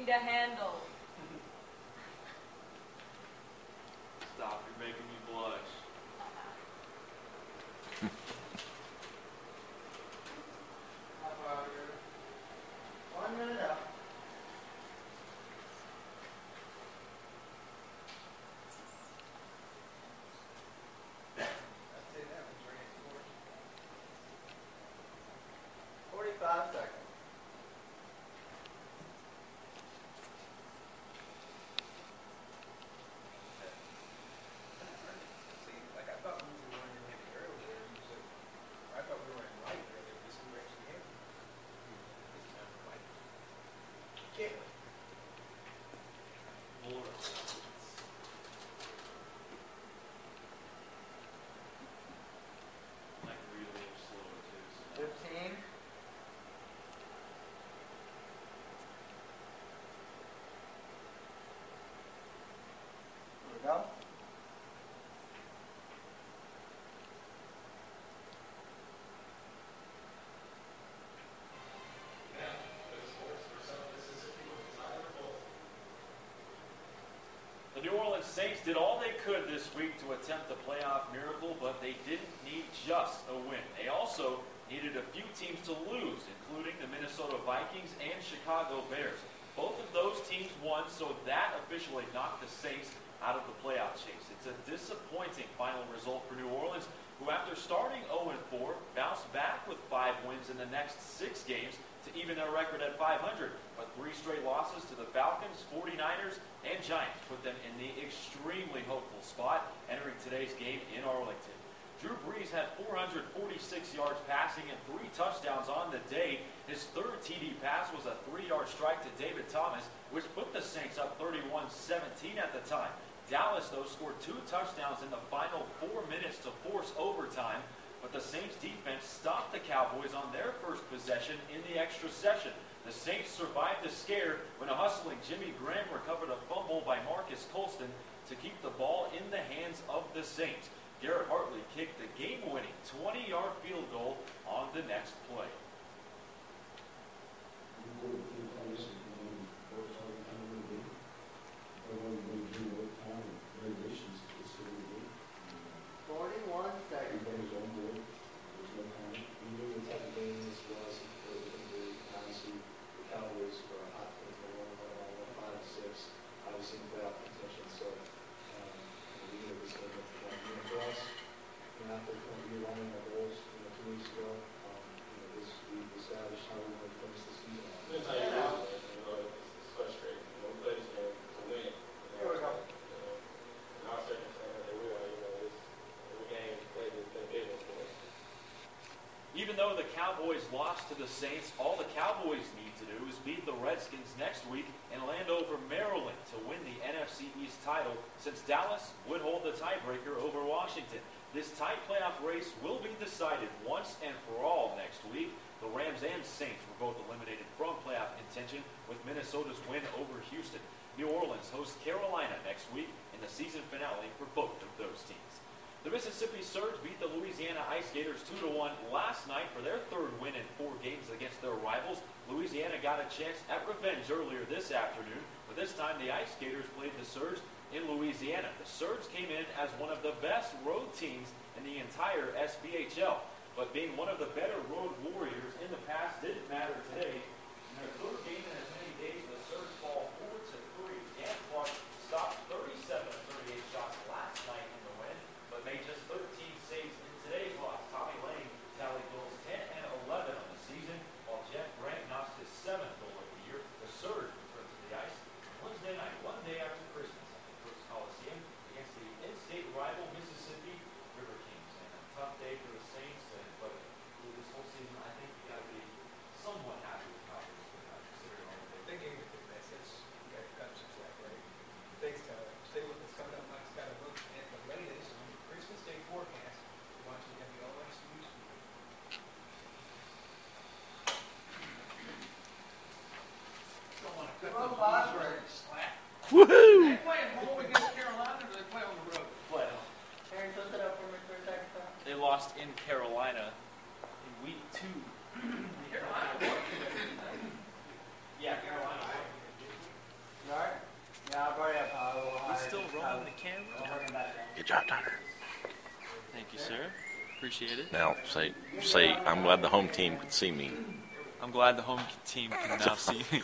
to handle. Stop, you're making me blush. How about your 1 minute up? I'd say that was right for 45 seconds. See, like I thought we were running heavy earlier. I thought we were running light earlier. This is actually heavy. This time we're light. Can't wait. More. Like really slow too. 15. Here we go. The New Orleans Saints did all they could this week to attempt the playoff miracle, but they didn't need just a win. They also needed a few teams to lose, including the Minnesota Vikings and Chicago Bears. Both of those teams won, so that officially knocked the Saints out of the playoff chase. It's a disappointing final result for New Orleans, who after starting 0-4, bounced back with 5 wins in the next 6 games to even their record at 500. But 3 straight losses to the Falcons, 49ers, and Giants put them in the extremely hopeful spot entering today's game in Arlington. Drew Brees had 446 yards passing and 3 touchdowns on the day. His third TD pass was a 3-yard strike to David Thomas, which put the Saints up 31-17 at the time. Dallas, though, scored 2 touchdowns in the final 4 minutes to force overtime, but the Saints defense stopped the Cowboys on their first possession in the extra session. The Saints survived the scare when a hustling Jimmy Graham recovered a fumble by Marcus Colston to keep the ball in the hands of the Saints. Garrett Hartley kicked the game-winning 20-yard field goal on the next play. Even though the Cowboys lost to the Saints, all the Cowboys need to do is beat the Redskins next week and land over Maryland to win the NFC East title, since Dallas would hold the tiebreaker over Washington. This tight playoff race will be decided once and for all next week. The Rams and Saints were both eliminated from playoff contention with Minnesota's win over Houston. New Orleans hosts Carolina next week in the season finale for both of those teams. The Mississippi Surge beat the Louisiana Ice Gators 2-1 last night for their third win in 4 games against their rivals. Louisiana got a chance at revenge earlier this afternoon, but this time the Ice Gators played the Surge in Louisiana. The Surge came in as one of the best road teams in the entire SPHL, but being one of the better road warriors in the past didn't matter today. In their third game in as many days, the Surge fall 4-3. Dan Clark stopped 37-38 shots last night in the win, but made just 13 saves in today's loss. Tommy Lane tallied goals 10 and 11 on the season, while Jeff Grant notched his 7th goal of the year. The Surge returned to the ice Wednesday night, one day after Christmas, at the Brooks Coliseum against the in-state rival Mississippi River Kings. And a tough day for the Saints, but this whole season, I think you got to be somewhat happy with how it's considering all the They gave it the message. You got some slack, right? Thanks, Tyler. Stay with us. Coming up next, got a look at the latest Christmas Day forecast. Watching the all-ice news. Woohoo! They play at home against Carolina, or they play on the road? play. Aaron, close it up for me for a second. They lost in Carolina in week 2. Carolina won. Yeah, Carolina. still rolling the camera? Good job, Tyler. Thank you, sir. Appreciate it. Now, say, I'm glad the home team could see me. I'm glad the home team can now see me.